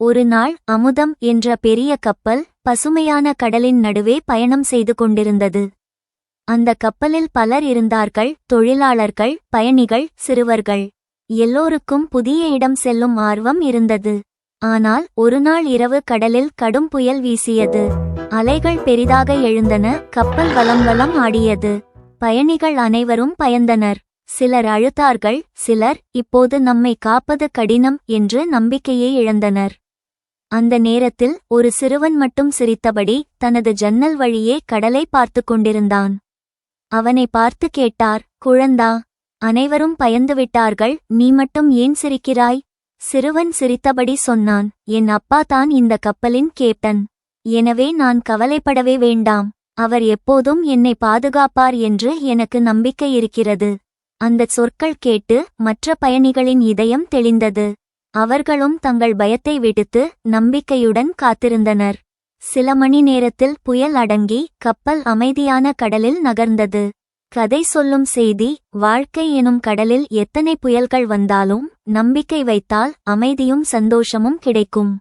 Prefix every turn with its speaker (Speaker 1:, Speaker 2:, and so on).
Speaker 1: ஒரு நாள் அமுதம் என்ற பெரிய கப்பல் பசுமையான கடலின் நடுவே பயணம் செய்து கொண்டிருந்தது. அந்த கப்பலில் பலர் இருந்தார்கள். தொழிலாளர்கள், பயணிகள், சிறுவர்கள். எல்லோருக்கும் புதிய இடம் செல்லும் ஆர்வம் இருந்தது. ஆனால் ஒருநாள் இரவு கடலில் கடும் புயல் வீசியது. அலைகள் பெரிதாக எழுந்தன. கப்பல் வலம் வலம் ஆடியது. பயணிகள் அனைவரும் பயந்தனர். சிலர் அழுதார்கள். சிலர் இப்போது நம்மை காப்பது கடினம் என்று நம்பிக்கையை இழந்தனர். அந்த நேரத்தில் ஒரு சிறுவன் மட்டும் சிரித்தபடி தனது ஜன்னல் வழியே கடலை பார்த்து கொண்டிருந்தான். அவனை பார்த்து கேட்டார், குழந்தா, அனைவரும் பயந்துவிட்டார்கள், நீ மட்டும் ஏன் சிரிக்கிறாய்? சிறுவன் சிரித்தபடி சொன்னான், என் அப்பா தான் இந்த கப்பலின் கேப்டன். எனவே நான் கவலைப்படவே வேண்டாம். அவர் எப்போதும் என்னை பாதுகாப்பார் என்று எனக்கு நம்பிக்கை இருக்கிறது. அந்தச் சொற்கள் கேட்டு மற்ற பயணிகளின் இதயம் தெளிந்தது. அவர்களும் தங்கள் பயத்தை விடுத்து நம்பிக்கையுடன் காத்திருந்தனர். சில மணி நேரத்தில் புயல் அடங்கி கப்பல் அமைதியான கடலில் நகர்ந்தது. கதை சொல்லும் செய்தி: வாழ்க்கை எனும் கடலில் எத்தனை புயல்கள் வந்தாலும் நம்பிக்கை வைத்தால் அமைதியும் சந்தோஷமும் கிடைக்கும்.